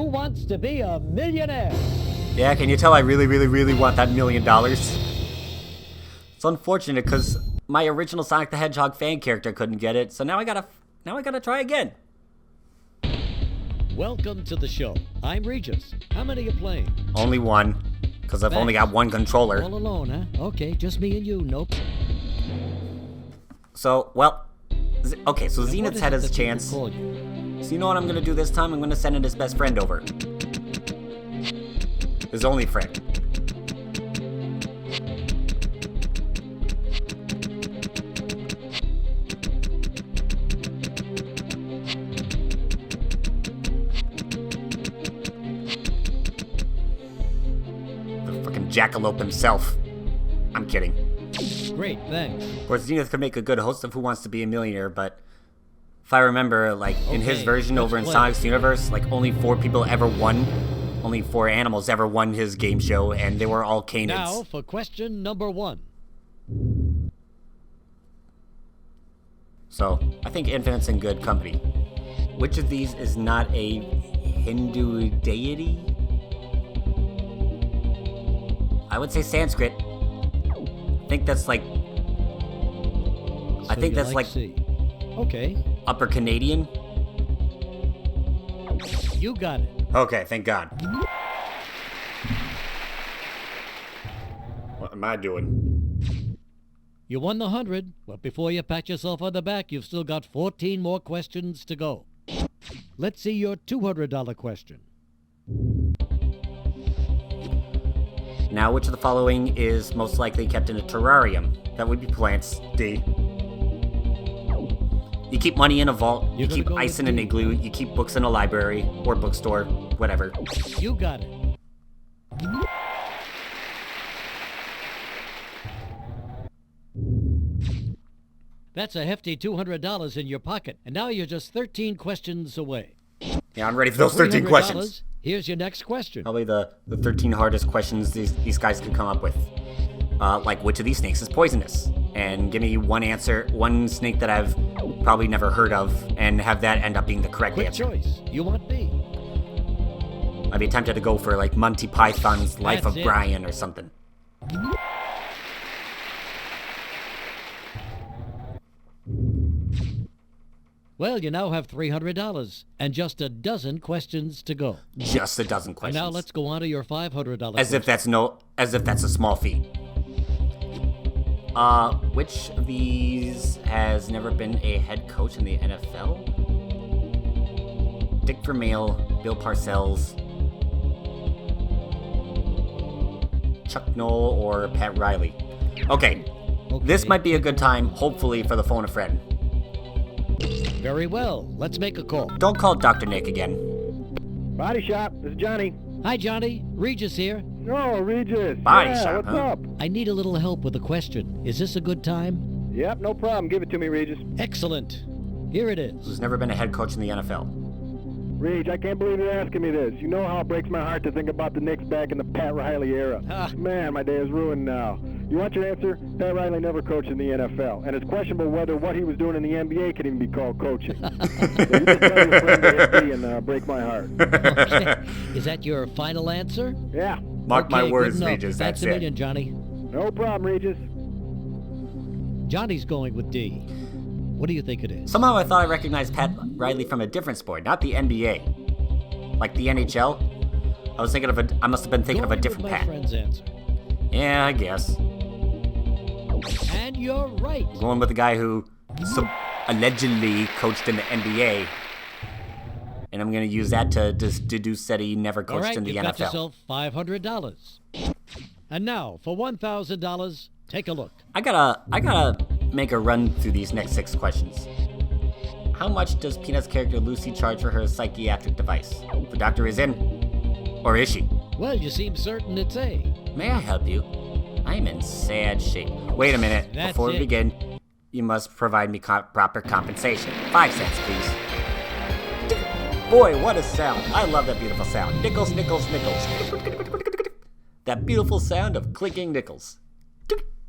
wants to be a millionaire? Yeah, can you tell I really, really, really want that $1 million? It's unfortunate because my original Sonic the Hedgehog fan character couldn't get it, so now I gotta try again. Welcome to the show. I'm Regis. How many are you playing? Only one, because I've only got one controller. All alone, huh? Okay, just me and you. Nope. So, well, okay, so Zenith's had his chance. So you know what I'm gonna do this time? I'm gonna send in his best friend over. His only friend. The fucking jackalope himself. I'm kidding. Great, thanks. Of course, Zenith could make a good host of Who Wants to Be a Millionaire, but if I remember, like, in his version over in Sonic's universe, like, only 4 people ever won. Only 4 animals ever won his game show, and they were all canids. Now for question number 1. So, I think Infinite's in good company. Which of these is not a Hindu deity? I would say Sanskrit. I think that's like... C. Okay. Upper Canadian? You got it. Okay, thank God. What am I doing? You won the 100, but before you pat yourself on the back, you've still got 14 more questions to go. Let's see your $200 question. Now, which of the following is most likely kept in a terrarium? That would be plants. D. You keep money in a vault, you keep ice in an igloo, you keep books in a library, or bookstore, whatever. You got it. That's a hefty $200 in your pocket, and now you're just 13 questions away. Yeah, I'm ready for those 13 questions. Here's your next question. Probably the 13 hardest questions these guys could come up with. Like, which of these snakes is poisonous? And give me one answer, one snake that I've probably never heard of, and have that end up being the correct answer. Choice. You want B? I'd be tempted to go for, like, Monty Python's Life of Brian or something. Well, you now have $300 and just a dozen questions to go. Just a dozen questions. And now let's go on to your $500 As if that's a small feat. Which of these has never been a head coach in the NFL? Dick Vermeil, Bill Parcells, Chuck Noll, or Pat Riley? Okay, this might be a good time, hopefully, for the phone a friend. Very well. Let's make a call. Don't call Dr. Nick again. Body Shop, this is Johnny. Hi, Johnny. Regis here. Oh, Regis. Body Shop, what's up? I need a little help with a question. Is this a good time? Yep, no problem. Give it to me, Regis. Excellent. Here it is. Who's never been a head coach in the NFL? Reg, I can't believe you're asking me this. You know how it breaks my heart to think about the Knicks back in the Pat Riley era. Man, my day is ruined now. You want your answer? Pat Riley never coached in the NFL, and it's questionable whether what he was doing in the NBA can even be called coaching. So you just tell your friend to hit me and break my heart. Okay. Is that your final answer? Yeah. Mark my words, good enough. Regis, That's that's $1 million, it. Johnny. No problem, Regis. Johnny's going with D. What do you think it is? Somehow I thought I recognized Pat Riley from a different sport, not the NBA. Like the NHL? I must have been thinking of a different Pat. My friend's answer. Yeah, I guess. And you're right. Going with the guy who allegedly coached in the NBA. And I'm going to use that to deduce that he never coached in the NFL. All right, you've got yourself $500. And now, for $1,000, take a look. I gotta make a run through these next 6 questions. How much does Peanut's character Lucy charge for her psychiatric device? The doctor is in. Or is she? Well, you seem certain it's A. May I help you? I'm in sad shape. Wait a minute. Before we begin, you must provide me proper compensation. 5 cents, please. Boy, what a sound. I love that beautiful sound. Nickels, nickels, nickels. That beautiful sound of clinking nickels.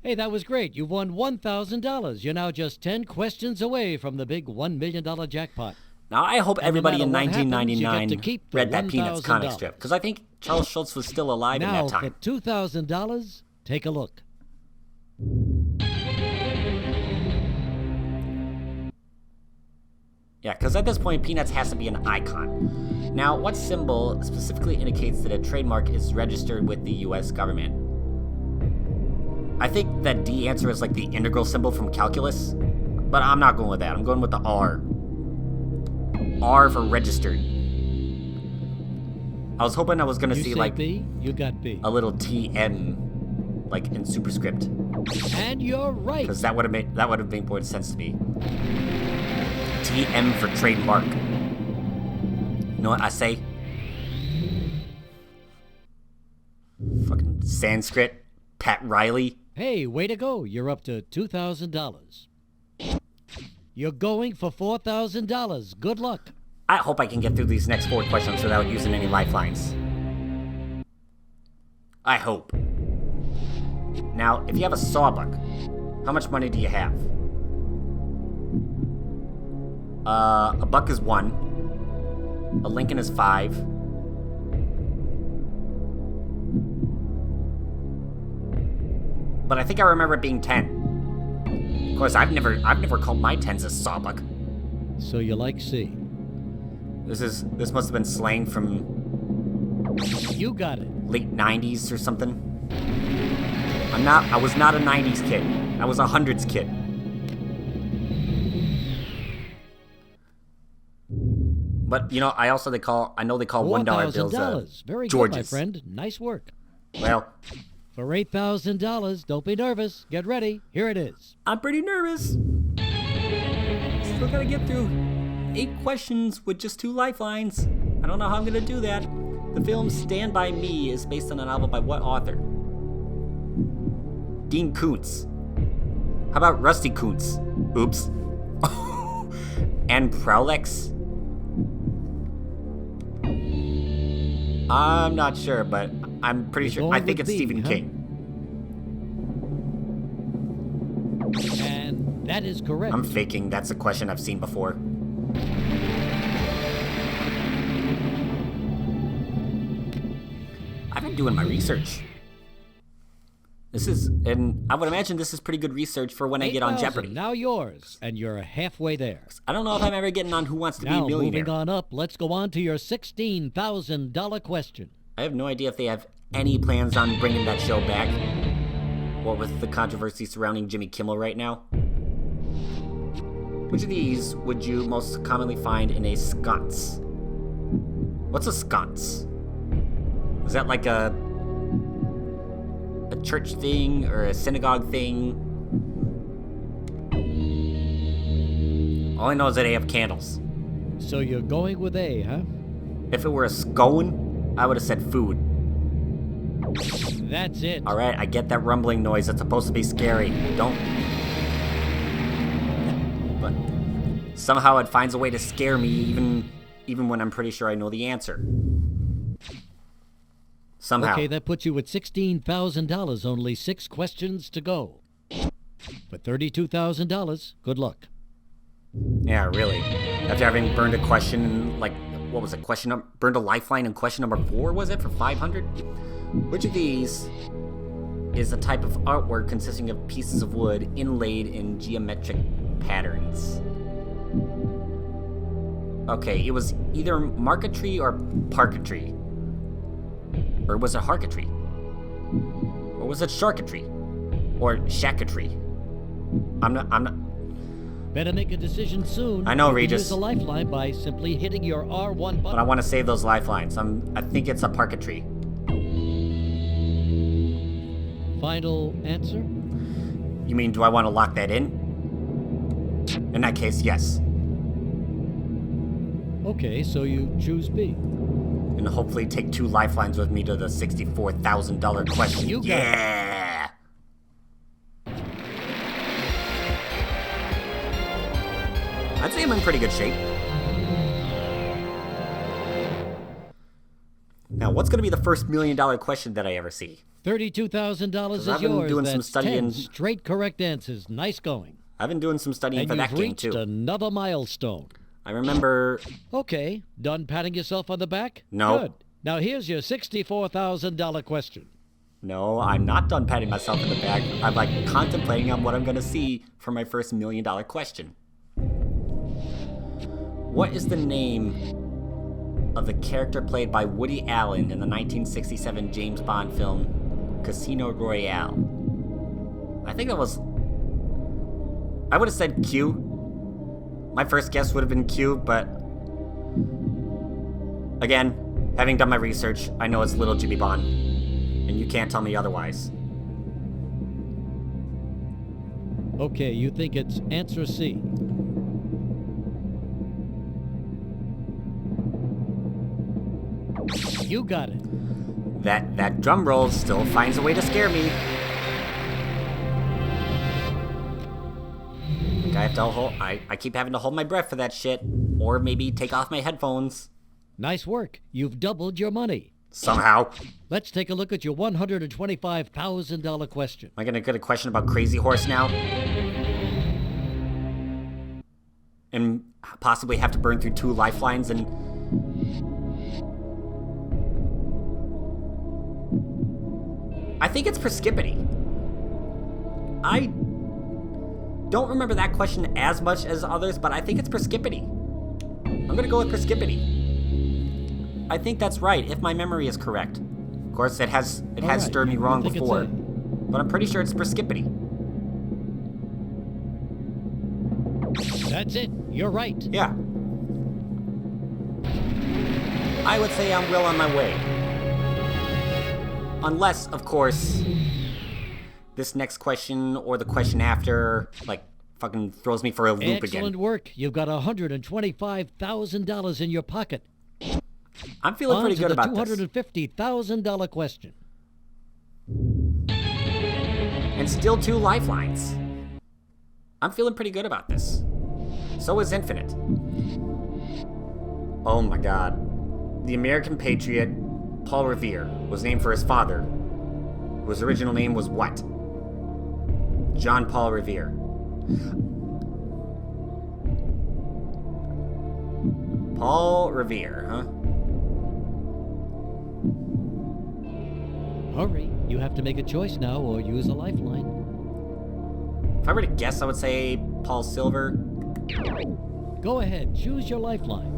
Hey, that was great. You won $1,000. You're now just 10 questions away from the big $1 million jackpot. Now, I hope everybody in matter what happens, 1999 you get to keep the read that Peanuts comic $1,000. strip, because I think Charles Schultz was still alive in Now that for time. $2,000, take a look. Yeah, because at this point, Peanuts has to be an icon. Now, what symbol specifically indicates that a trademark is registered with the U.S. government? I think that D answer is like the integral symbol from calculus, but I'm not going with that. I'm going with the R. R for registered. I was hoping I was going to see like B, you got B. a little TM, like in superscript, And you're right. because that would have made more sense to me. TM for trademark. You know what I say? Fucking Sanskrit, Pat Riley. Hey, way to go. You're up to $2,000. You're going for $4,000. Good luck. I hope I can get through these next 4 questions without using any lifelines. I hope. Now, if you have a sawbuck, how much money do you have? A buck is 1. A Lincoln is 5. But I think I remember it being 10. Of course, I've never called my 10s a sawbuck. So you like C. This must have been slang from You got it. late 90s or something. I was not a 90s kid. I was a 100s kid. But you know, I know they call $1 bills $4,000. Very Georges. good, my friend. Nice work. Well, For $8,000, don't be nervous. Get ready. Here it is. I'm pretty nervous. Still gotta get through 8 questions with just 2 lifelines. I don't know how I'm gonna do that. The film Stand By Me is based on a novel by what author? Dean Koontz. How about Rusty Koontz? Oops. And Prowlex? I'm not sure, but I'm pretty sure. I think it's Stephen King. And that is correct. I'm faking. That's a question I've seen before. I've been doing my research. And I would imagine this is pretty good research for when I get on 8,000, Jeopardy. now yours, and you're halfway there. I don't know if I'm ever getting on Who Wants to Be a Now, Millionaire. moving on up, let's go on to your $16,000 question. I have no idea if they have any plans on bringing that show back. What with the controversy surrounding Jimmy Kimmel right now. Which of these would you most commonly find in a sconce? What's a sconce? Is that like a church thing or a synagogue thing? All I know is that they have candles. So you're going with A, huh? If it were a scone, I would have said food. That's it. Alright, I get that rumbling noise. It's supposed to be scary. Don't... But somehow it finds a way to scare me even when I'm pretty sure I know the answer. Somehow. Okay, that puts you at $16,000. Only 6 questions to go. For $32,000, good luck. Yeah, really. After having burned a question, like, what was it? Burned a lifeline in question number 4, was it, for 500? Which of these is a type of artwork consisting of pieces of wood inlaid in geometric patterns? Okay, it was either marquetry or parquetry. Or was it harquetry? Or was it charcuterie? Or shacketry? I'm not... Better make a decision soon. I know, You can Regis. Use a lifeline by simply hitting your R1 button. But I want to save those lifelines. I think it's a parquetry. Final answer? You mean, do I want to lock that in? In that case, yes. Okay, so you choose B. And hopefully take 2 lifelines with me to the $64,000 question. You got it. Yeah! I'd say I'm in pretty good shape. Now, what's going to be the first $1 million question that I ever see? $32,000 is I've been yours. doing some That's studying. 10 straight correct answers. Nice going. I've been doing some studying And for you've that game, reached too. another milestone. I remember... Okay, done patting yourself on the back? No. Good. Now here's your $64,000 question. No, I'm not done patting myself in the back. I'm like contemplating on what I'm gonna see for my first $1 million question. What is the name of the character played by Woody Allen in the 1967 James Bond film Casino Royale? I think that was... I would have said Q. My first guess would have been Q, but... Again, having done my research, I know it's Little Jimmy Bond. And you can't tell me otherwise. Okay, you think it's answer C. You got it. That drum roll still finds a way to scare me. I keep having to hold my breath for that shit. Or maybe take off my headphones. Nice work. You've doubled your money. Somehow. Let's take a look at your $125,000 question. Am I gonna get a question about Crazy Horse now? And possibly have to burn through 2 lifelines and... I think it's Perskippity. I don't remember that question as much as others, but I think it's Perskippity. I'm gonna go with Perskippity. I think that's right, if my memory is correct. Of course, it has stirred me wrong before, but I'm pretty sure it's Perskippity. That's it. You're right. Yeah. I would say I'm well on my way. Unless, of course, this next question or the question after, like, fucking throws me for a loop again. Excellent work. You've got $125,000 in your pocket. I'm feeling pretty good about this. $250,000 question. And still 2 lifelines. I'm feeling pretty good about this. So is Infinite. Oh my god. The American patriot, Paul Revere, was named for his father, whose original name was what? John Paul Revere. Paul Revere, huh? Hurry. You have to make a choice now or use a lifeline. If I were to guess, I would say Paul Silver. Go ahead. Choose your lifeline.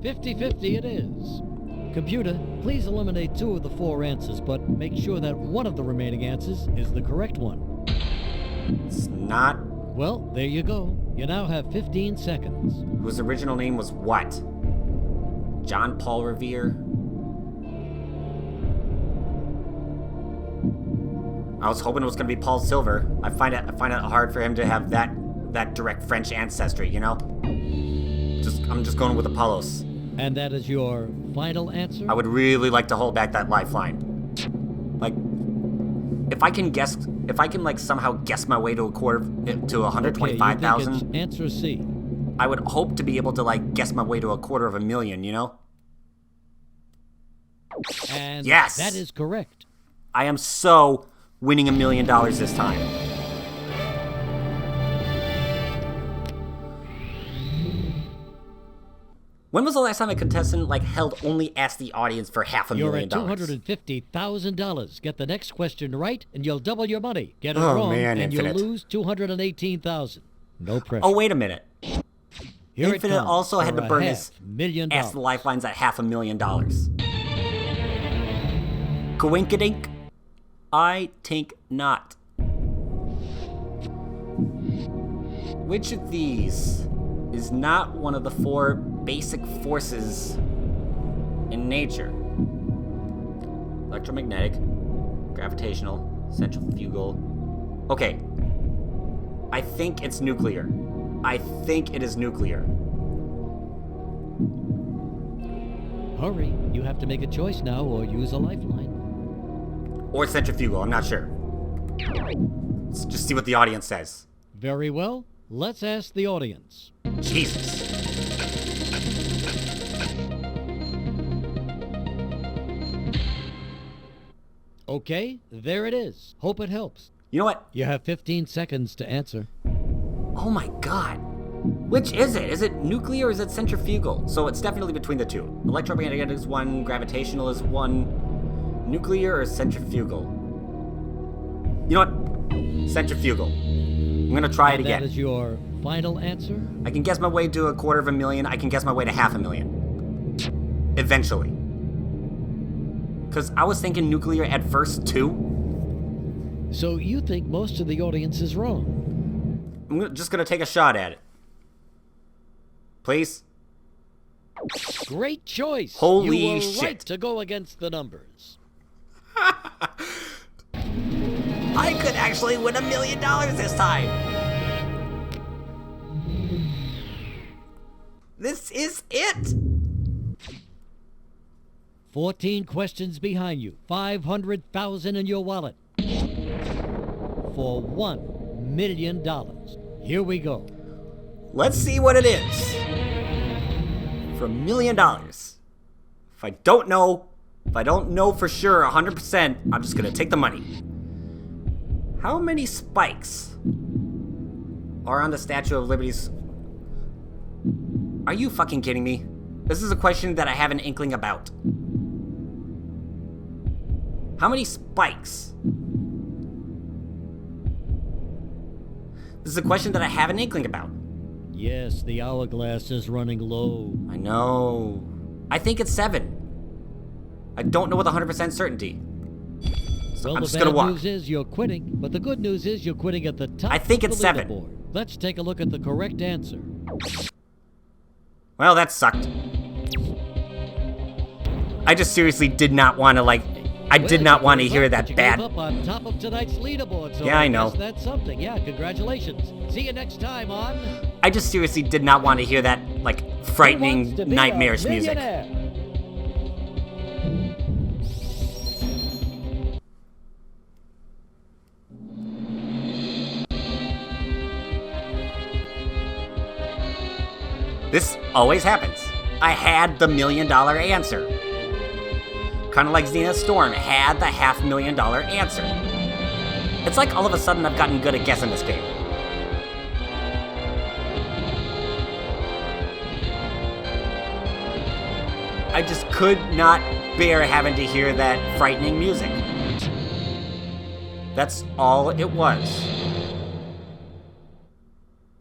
50-50 it is. Computer, please eliminate 2 of the 4 answers, but make sure that one of the remaining answers is the correct one. It's not. Well, there you go. You now have 15 seconds. Whose original name was what? John Paul Revere? I was hoping it was going to be Paul Silver. I find it hard for him to have that direct French ancestry, you know? I'm just going with Apollos. And that is your final answer? I would really like to hold back that lifeline. Like, if I can like somehow guess my way to to 125,000. Okay, answer C. I would hope to be able to like guess my way to $250,000, you know? And yes! That is correct. I am so winning $1 million this time. When was the last time a contestant held only asked the audience for $500,000? You're at $250,000. Get the next question right, and you'll double your money. Get it wrong, and Infinite. you'll lose $218,000. No pressure. Oh, wait a minute. Here Infinite also had to burn his $500,000. ask the lifelines at $500,000. Coinkadink? I think not. Which of these is not one of the 4 basic forces in nature? Electromagnetic, gravitational, centrifugal. Okay. I think it's nuclear. I think it is nuclear. Hurry. You have to make a choice now or use a lifeline. Or centrifugal, I'm not sure. Let's just see what the audience says. Very well. Let's ask the audience. Jesus. Okay, there it is. Hope it helps. You know what? You have 15 seconds to answer. Oh my god. Which is it? Is it nuclear or is it centrifugal? So it's definitely between the two. Electromagnetic is one, gravitational is one. Nuclear or centrifugal? You know what? Centrifugal. I'm gonna try it again. That is your final answer? I can guess my way to $250,000. I can guess my way to $500,000. Eventually. Because I was thinking nuclear at first, too. So you think most of the audience is wrong? I'm just gonna take a shot at it. Please? Great choice. Holy you were shit. right to go against the numbers. I could actually win $1 million this time. This is it. 14 questions behind you. $500,000 in your wallet. For $1 million. Here we go. Let's see what it is. For $1 million. If I don't know for sure 100%, I'm just gonna take the money. How many spikes are on the Statue of Liberty's? Are you fucking kidding me? This is a question that I have an inkling about. How many spikes? This is a question that I have an inkling about. Yes, the hourglass is running low. I know. I think it's 7. I don't know with 100% certainty. So Well, I'm the just gonna bad walk. news is you're quitting, but the good news is you're quitting at the top I think of it's the 7. leaderboard. Let's take a look at the correct answer. Well, that sucked. I just seriously did not want to, I did not want to hear that you bad. gave up on top of tonight's leaderboard, so Yeah, I know. guess that's something. Yeah, congratulations. See you next time on I just seriously did not want to hear that, Who Wants frightening, to Be a nightmarish music. Millionaire? This always happens. I had the $1 million answer. Kind of like Xena Storm had the $500,000 answer. It's like all of a sudden I've gotten good at guessing this game. I just could not bear having to hear that frightening music. That's all it was.